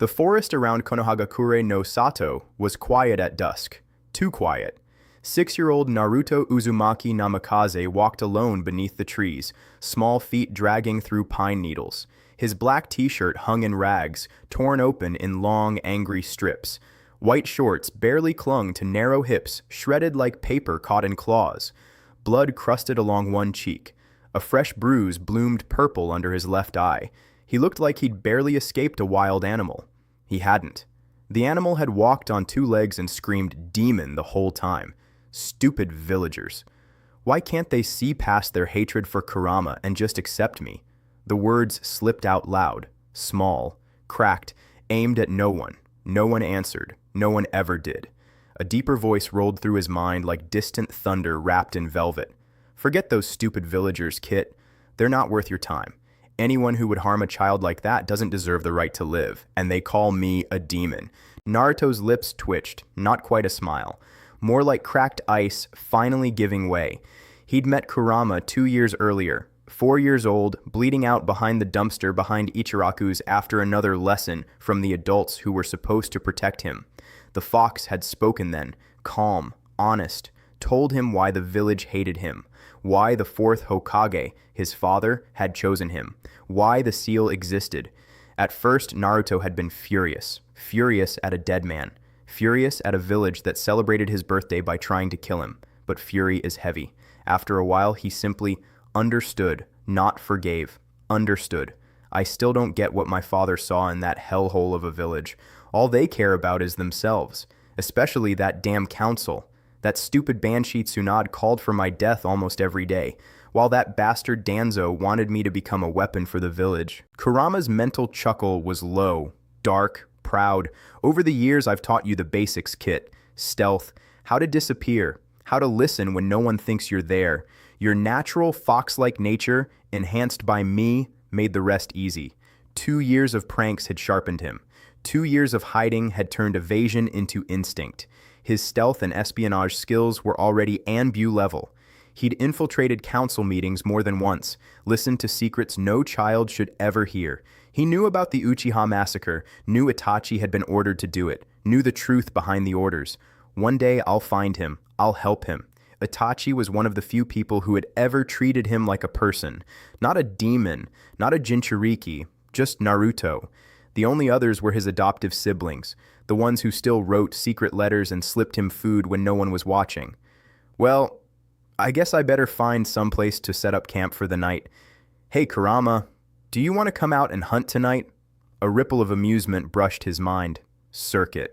The forest around Konohagakure no Sato was quiet at dusk. Too quiet. 6-year-old Naruto Uzumaki Namikaze walked alone beneath the trees, small feet dragging through pine needles. His black t-shirt hung in rags, torn open in long, angry strips. White shorts barely clung to narrow hips, shredded like paper caught in claws. Blood crusted along one cheek. A fresh bruise bloomed purple under his left eye. He looked like he'd barely escaped a wild animal. He hadn't. The animal had walked on 2 legs and screamed demon the whole time. Stupid villagers. Why can't they see past their hatred for Kurama and just accept me? The words slipped out loud, small, cracked, aimed at no one. No one answered. No one ever did. A deeper voice rolled through his mind like distant thunder wrapped in velvet. Forget those stupid villagers, Kit. They're not worth your time. Anyone who would harm a child like that doesn't deserve the right to live, and they call me a demon. Naruto's lips twitched, not quite a smile. More like cracked ice finally giving way. He'd met Kurama 2 years earlier, 4 years old, bleeding out behind the dumpster behind Ichiraku's after another lesson from the adults who were supposed to protect him. The fox had spoken then, calm, honest, told him why the village hated him, why the 4th Hokage, his father, had chosen him, why the seal existed. At first, Naruto had been furious at a dead man, furious at a village that celebrated his birthday by trying to kill him. But fury is heavy. After a while, he simply understood, not forgave. Understood. I still don't get what my father saw in that hellhole of a village. All they care about is themselves, especially that damn council. That stupid Banshee Tsunade called for my death almost every day, while that bastard Danzo wanted me to become a weapon for the village. Kurama's mental chuckle was low, dark, proud. Over the years, I've taught you the basics, Kit. Stealth, how to disappear, how to listen when no one thinks you're there. Your natural fox-like nature, enhanced by me, made the rest easy. 2 years of pranks had sharpened him. 2 years of hiding had turned evasion into instinct. His stealth and espionage skills were already Anbu level. He'd infiltrated council meetings more than once, listened to secrets no child should ever hear. He knew about the Uchiha massacre, knew Itachi had been ordered to do it, knew the truth behind the orders. One day I'll find him. I'll help him. Itachi was one of the few people who had ever treated him like a person. Not a demon, not a Jinchuriki, just Naruto. The only others were his adoptive siblings, the ones who still wrote secret letters and slipped him food when no one was watching. Well, I guess I better find some place to set up camp for the night. Hey, Kurama, do you want to come out and hunt tonight? A ripple of amusement brushed his mind. Circuit.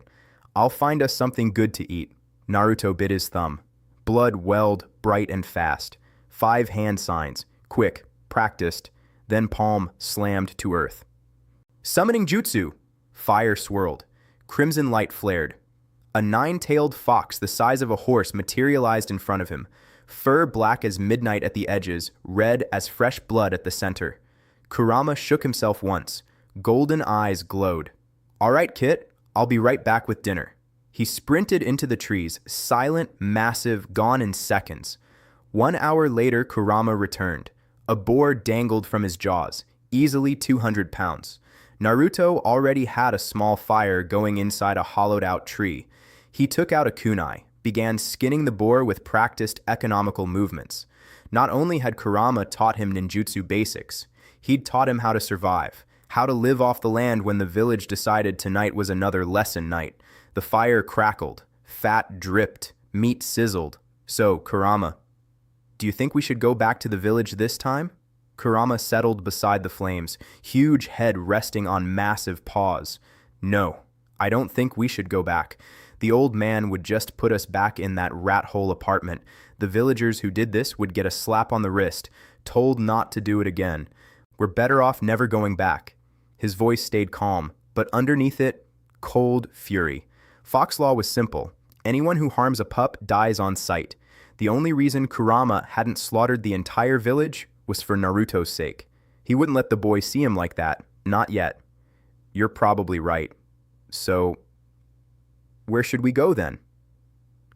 I'll find us something good to eat. Naruto bit his thumb. Blood welled, bright and fast. 5 hand signs. Quick, practiced. Then palm slammed to earth. Summoning jutsu. Fire swirled. Crimson light flared. A 9-tailed fox the size of a horse materialized in front of him. Fur black as midnight at the edges, red as fresh blood at the center. Kurama shook himself once. Golden eyes glowed. All right, Kit, I'll be right back with dinner. He sprinted into the trees, silent, massive, gone in seconds. 1 hour later, Kurama returned. A boar dangled from his jaws, easily 200 pounds. Naruto already had a small fire going inside a hollowed-out tree. He took out a kunai, began skinning the boar with practiced economical movements. Not only had Kurama taught him ninjutsu basics, he'd taught him how to survive, how to live off the land when the village decided tonight was another lesson night. The fire crackled, fat dripped, meat sizzled. So, Kurama, do you think we should go back to the village this time? Kurama settled beside the flames, huge head resting on massive paws. No, I don't think we should go back. The old man would just put us back in that rat-hole apartment. The villagers who did this would get a slap on the wrist, told not to do it again. We're better off never going back. His voice stayed calm, but underneath it, cold fury. Fox law was simple. Anyone who harms a pup dies on sight. The only reason Kurama hadn't slaughtered the entire village was for Naruto's sake. He wouldn't let the boy see him like that. Not yet. You're probably right. So, where should we go then?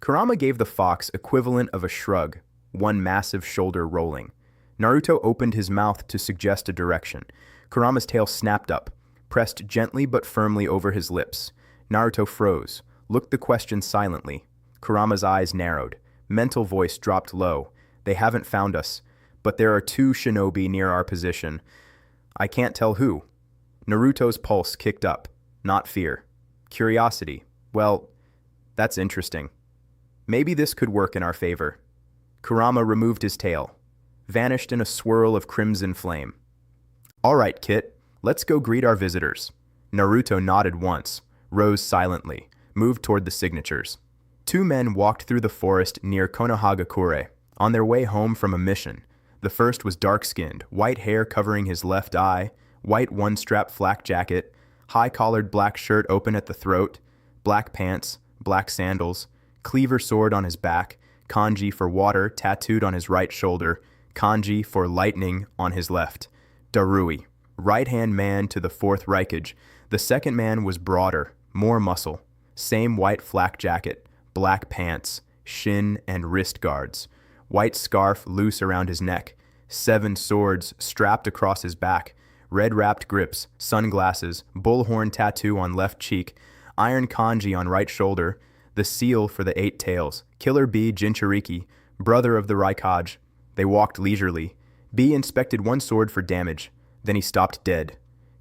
Kurama gave the fox equivalent of a shrug, one massive shoulder rolling. Naruto opened his mouth to suggest a direction. Kurama's tail snapped up. pressed gently but firmly over his lips. Naruto froze, looked the question silently. Kurama's eyes narrowed. Mental voice dropped low. They haven't found us, but there are 2 shinobi near our position. I can't tell who. Naruto's pulse kicked up. Not fear. Curiosity. Well, that's interesting. Maybe this could work in our favor. Kurama removed his tail, vanished in a swirl of crimson flame. All right, Kit, let's go greet our visitors. Naruto nodded once, rose silently, moved toward the signatures. 2 men walked through the forest near Konohagakure, on their way home from a mission. The first was dark-skinned, white hair covering his left eye, white one-strap flak jacket, high-collared black shirt open at the throat, black pants, black sandals, cleaver sword on his back, kanji for water tattooed on his right shoulder, kanji for lightning on his left. Darui, right-hand man to the 4th Raikage. The second man was broader, more muscle, same white flak jacket, black pants, shin and wrist guards, white scarf loose around his neck, 7 swords strapped across his back, red-wrapped grips, sunglasses, bullhorn tattoo on left cheek, iron kanji on right shoulder, the seal for the 8 tails, Killer Bee Jinchuriki, brother of the Raikage. They walked leisurely. Bee inspected one sword for damage. Then he stopped dead.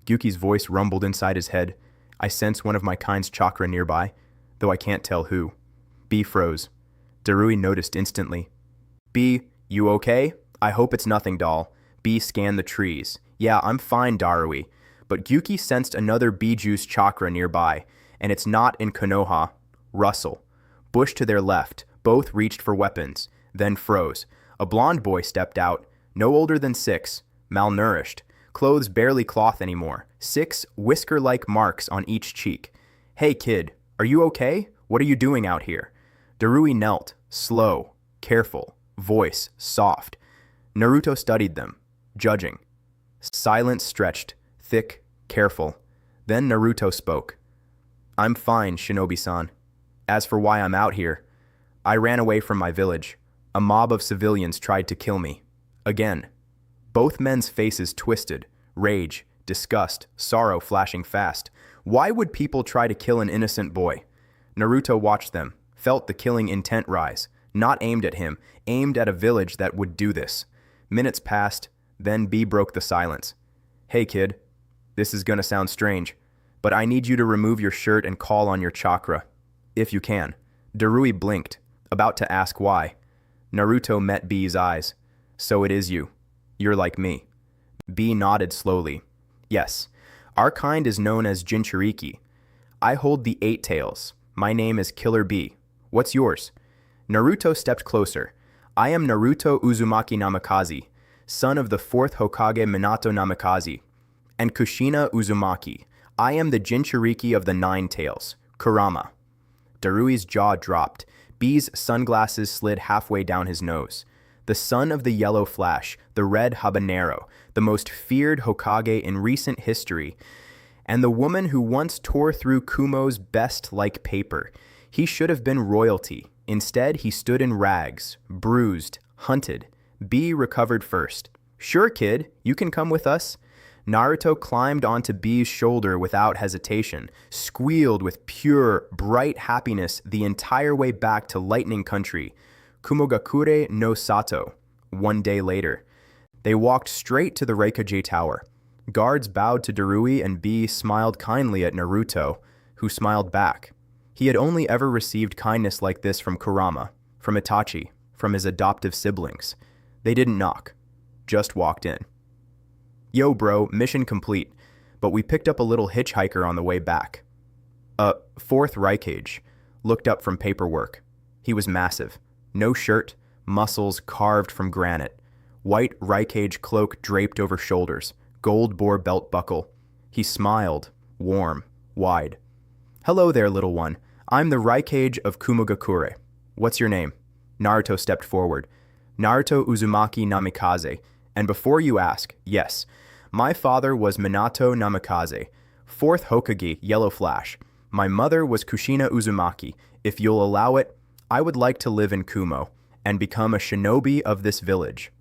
Gyuki's voice rumbled inside his head. I sense one of my kind's chakra nearby, though I can't tell who. Bee froze. Darui noticed instantly. Bee, you okay? I hope it's nothing, doll. Bee scanned the trees. Yeah, I'm fine, Darui. But Gyuki sensed another bee juice chakra nearby, and it's not in Konoha. Rustle. Bush to their left. Both reached for weapons, then froze. A blond boy stepped out, no older than 6, malnourished, clothes barely cloth anymore, 6 whisker-like marks on each cheek. Hey kid, are you okay? What are you doing out here? Darui knelt, slow, careful, voice soft. Naruto studied them, judging. Silence stretched, thick, careful. Then Naruto spoke. I'm fine, Shinobi-san. As for why I'm out here, I ran away from my village. A mob of civilians tried to kill me. Again. Both men's faces twisted, rage, disgust, sorrow flashing fast. Why would people try to kill an innocent boy? Naruto watched them, felt the killing intent rise. Not aimed at him, aimed at a village that would do this. Minutes passed, then B broke the silence. Hey kid, this is gonna sound strange, but I need you to remove your shirt and call on your chakra. If you can. Darui blinked, about to ask why. Naruto met B's eyes. So it is you. You're like me. B nodded slowly. Yes, our kind is known as Jinchuriki. I hold the 8 tails. My name is Killer Bee. What's yours? Naruto stepped closer. I am Naruto Uzumaki Namikaze, son of the 4th Hokage Minato Namikaze, and Kushina Uzumaki. I am the Jinchuriki of the 9 tails, Kurama. Darui's jaw dropped. B's sunglasses slid halfway down his nose. The son of the yellow flash, the red habanero, the most feared Hokage in recent history, and the woman who once tore through Kumo's best like paper. He should have been royalty. Instead, he stood in rags, bruised, hunted. B recovered first. Sure, kid, you can come with us. Naruto climbed onto B's shoulder without hesitation, squealed with pure, bright happiness the entire way back to Lightning Country, Kumogakure no Sato. 1 day later, they walked straight to the Raikage Tower. Guards bowed to Darui and B smiled kindly at Naruto, who smiled back. He had only ever received kindness like this from Kurama, from Itachi, from his adoptive siblings. They didn't knock, just walked in. Yo bro, mission complete, but we picked up a little hitchhiker on the way back. 4th Raikage, looked up from paperwork. He was massive. No shirt, muscles carved from granite. White Raikage cloak draped over shoulders, gold bore belt buckle. He smiled, warm, wide. Hello there, little one. I'm the Raikage of Kumogakure. What's your name? Naruto stepped forward. Naruto Uzumaki Namikaze. And before you ask, yes, my father was Minato Namikaze, 4th Hokage, Yellow Flash. My mother was Kushina Uzumaki. If you'll allow it, I would like to live in Kumo and become a shinobi of this village.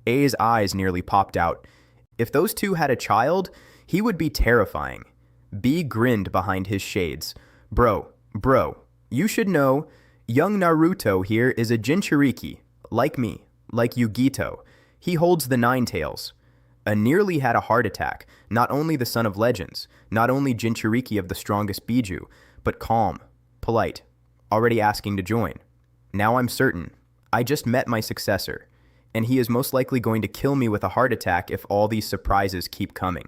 A's eyes nearly popped out. If those two had a child, he would be terrifying. B grinned behind his shades. Bro, you should know, young Naruto here is a Jinchuriki, like me, like Yugito. He holds the nine tails. A nearly had a heart attack, not only the son of legends, not only Jinchuriki of the strongest Biju, but calm, polite, already asking to join. Now I'm certain. I just met my successor, and he is most likely going to kill me with a heart attack if all these surprises keep coming.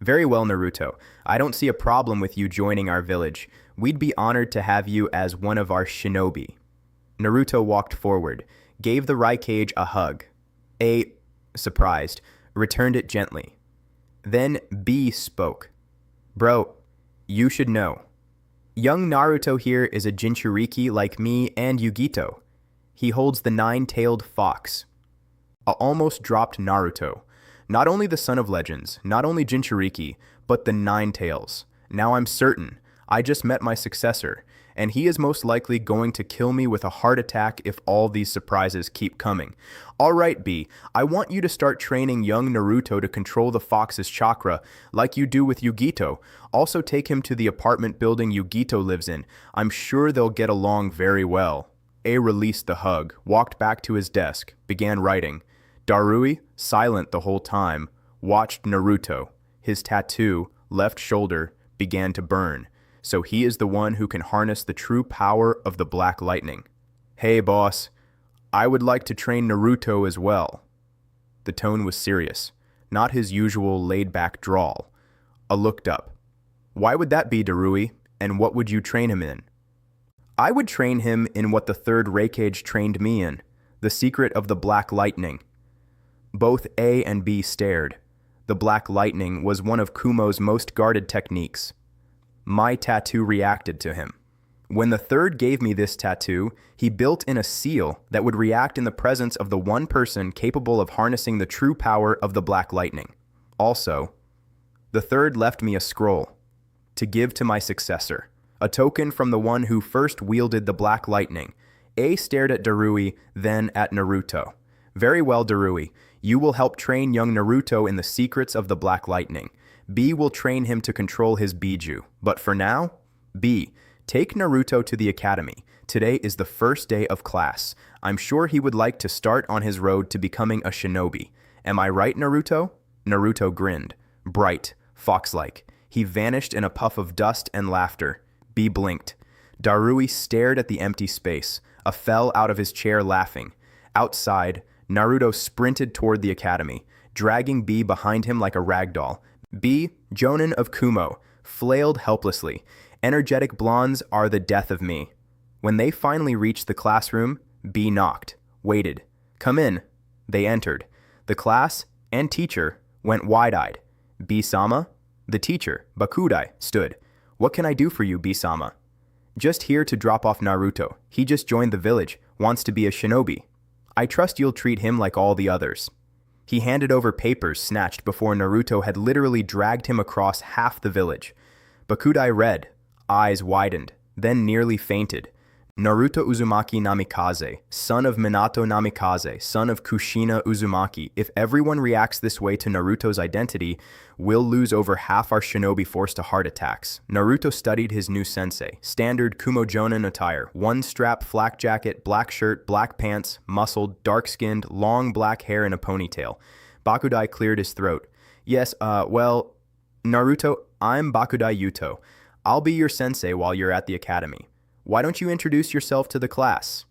Very well, Naruto. I don't see a problem with you joining our village. We'd be honored to have you as one of our shinobi. Naruto walked forward, gave the Raikage a hug. A, surprised, returned it gently. Then B spoke. Bro, you should know. Young Naruto here is a Jinchuriki like me and Yugito. He holds the nine-tailed fox. I almost dropped Naruto. Not only the son of legends, not only Jinchuriki, but the nine tails. Now I'm certain. I just met my successor, and he is most likely going to kill me with a heart attack if all these surprises keep coming. All right, B, I want you to start training young Naruto to control the fox's chakra, like you do with Yugito. Also take him to the apartment building Yugito lives in. I'm sure they'll get along very well. A released the hug, walked back to his desk, began writing. Darui, silent the whole time, watched Naruto. His tattoo, left shoulder, began to burn. So he is the one who can harness the true power of the Black Lightning. Hey, boss. I would like to train Naruto as well. The tone was serious, not his usual laid-back drawl. I looked up. Why would that be, Darui, and what would you train him in? I would train him in what the third Raikage trained me in, the secret of the Black Lightning. Both A and B stared. The Black Lightning was one of Kumo's most guarded techniques. My tattoo reacted to him. When the third gave me this tattoo, he built in a seal that would react in the presence of the one person capable of harnessing the true power of the Black Lightning. Also, the third left me a scroll to give to my successor, a token from the one who first wielded the Black Lightning. A stared at Darui, then at Naruto. Very well, Darui. You will help train young Naruto in the secrets of the Black Lightning. B will train him to control his Biju. But for now, B, take Naruto to the academy. Today is the first day of class. I'm sure he would like to start on his road to becoming a shinobi. Am I right, Naruto? Naruto grinned. Bright, fox-like. He vanished in a puff of dust and laughter. B blinked. Darui stared at the empty space, fell out of his chair laughing. Outside, Naruto sprinted toward the academy, dragging B behind him like a ragdoll. B, Jonin of Kumo, flailed helplessly. Energetic blondes are the death of me. When they finally reached the classroom, B knocked, waited. Come in. They entered. The class and teacher went wide-eyed. B-sama? The teacher, Bakudai, stood. What can I do for you, B-sama? Just here to drop off Naruto. He just joined the village, wants to be a shinobi. I trust you'll treat him like all the others. He handed over papers snatched before Naruto had literally dragged him across half the village. Bakudai read, eyes widened, then nearly fainted. Naruto Uzumaki Namikaze, son of Minato Namikaze, son of Kushina Uzumaki. If everyone reacts this way to Naruto's identity, we'll lose over half our shinobi force to heart attacks. Naruto studied his new sensei, standard Kumo Jonin attire, one strap flak jacket, black shirt, black pants, muscled, dark-skinned, long black hair in a ponytail. Bakudai cleared his throat. Yes, well, Naruto, I'm Bakudai Yuto. I'll be your sensei while you're at the academy. Why don't you introduce yourself to the class?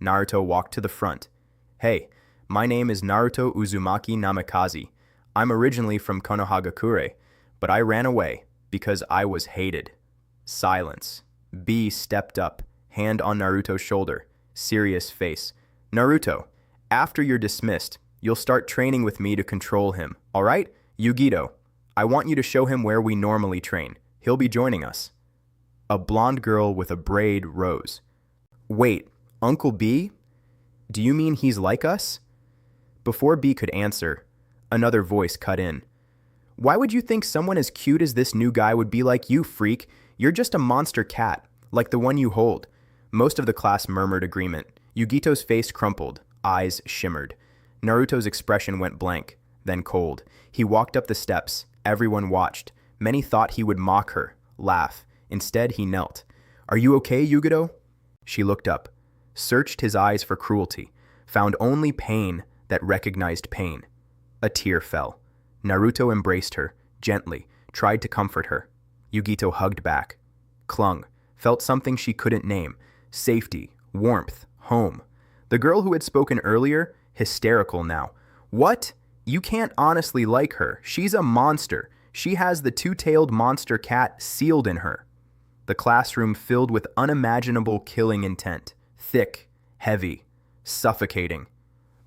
Naruto walked to the front. Hey, my name is Naruto Uzumaki Namikaze. I'm originally from Konoha, but I ran away because I was hated. Silence. B stepped up, hand on Naruto's shoulder, serious face. Naruto, after you're dismissed, you'll start training with me to control him, all right? Yugito, I want you to show him where we normally train. He'll be joining us. A blonde girl with a braid rose. Wait, Uncle B? Do you mean he's like us? Before B could answer, another voice cut in. Why would you think someone as cute as this new guy would be like you, freak? You're just a monster cat, like the one you hold. Most of the class murmured agreement. Yugito's face crumpled, eyes shimmered. Naruto's expression went blank, then cold. He walked up the steps. Everyone watched. Many thought he would mock her, laugh. Instead, he knelt. "Are you okay, Yugito?" She looked up, searched his eyes for cruelty, found only pain that recognized pain. A tear fell. Naruto embraced her, gently, tried to comfort her. Yugito hugged back, clung, felt something she couldn't name. Safety, warmth, home. The girl who had spoken earlier, hysterical now. "What? You can't honestly like her. She's a monster. She has the two-tailed monster cat sealed in her." The classroom filled with unimaginable killing intent. Thick, heavy, suffocating.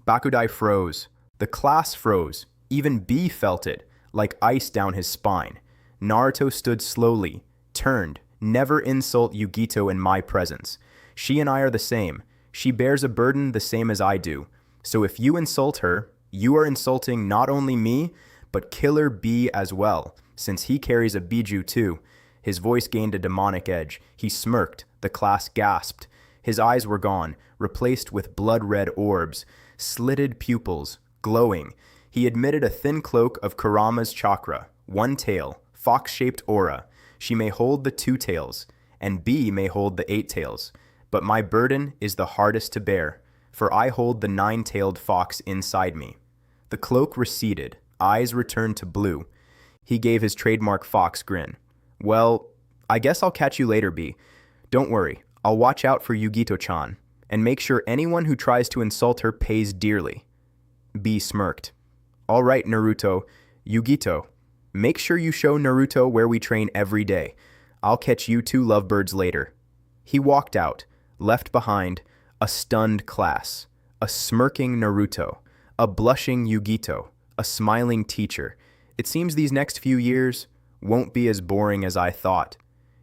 Bakudai froze. The class froze. Even B felt it, like ice down his spine. Naruto stood slowly, turned. "Never insult Yugito in my presence. She and I are the same. She bears a burden the same as I do. So if you insult her, you are insulting not only me, but Killer Bee as well, since he carries a biju too." His voice gained a demonic edge. He smirked. The class gasped. His eyes were gone, replaced with blood-red orbs, slitted pupils, glowing. He emitted a thin cloak of Kurama's chakra, one tail, fox-shaped aura. She may hold the two tails, and B may hold the 8 tails. But my burden is the hardest to bear, for I hold the 9-tailed fox inside me. The cloak receded, eyes returned to blue. He gave his trademark fox grin. "Well, I guess I'll catch you later, B. Don't worry, I'll watch out for Yugito-chan, and make sure anyone who tries to insult her pays dearly." B smirked. "All right, Naruto. Yugito, make sure you show Naruto where we train every day. I'll catch you two lovebirds later." He walked out, left behind a stunned class, a smirking Naruto, a blushing Yugito, a smiling teacher. It seems these next few years won't be as boring as I thought.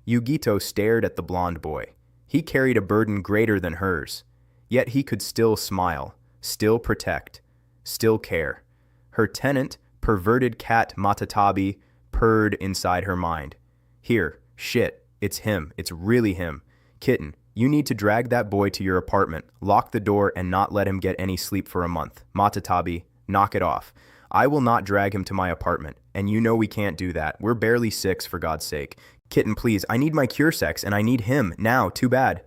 Yugito stared at the blonde boy. He carried a burden greater than hers. Yet he could still smile, still protect, still care. Her tenant, perverted cat Matatabi, purred inside her mind. "Here, shit, it's him, it's really him. Kitten, you need to drag that boy to your apartment, lock the door, and not let him get any sleep for a month. Matatabi, knock it off. I will not drag him to my apartment, and you know we can't do that. We're barely 6, for God's sake. Kitten, please, I need my cure sex, and I need him, now, too bad."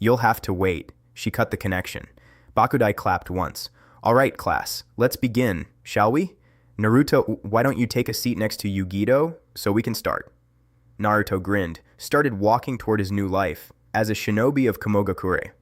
"You'll have to wait." She cut the connection. Bakudai clapped once. "All right, class, let's begin, shall we? Naruto, why don't you take a seat next to Yugito, so we can start?" Naruto grinned, started walking toward his new life, as a shinobi of Kumogakure.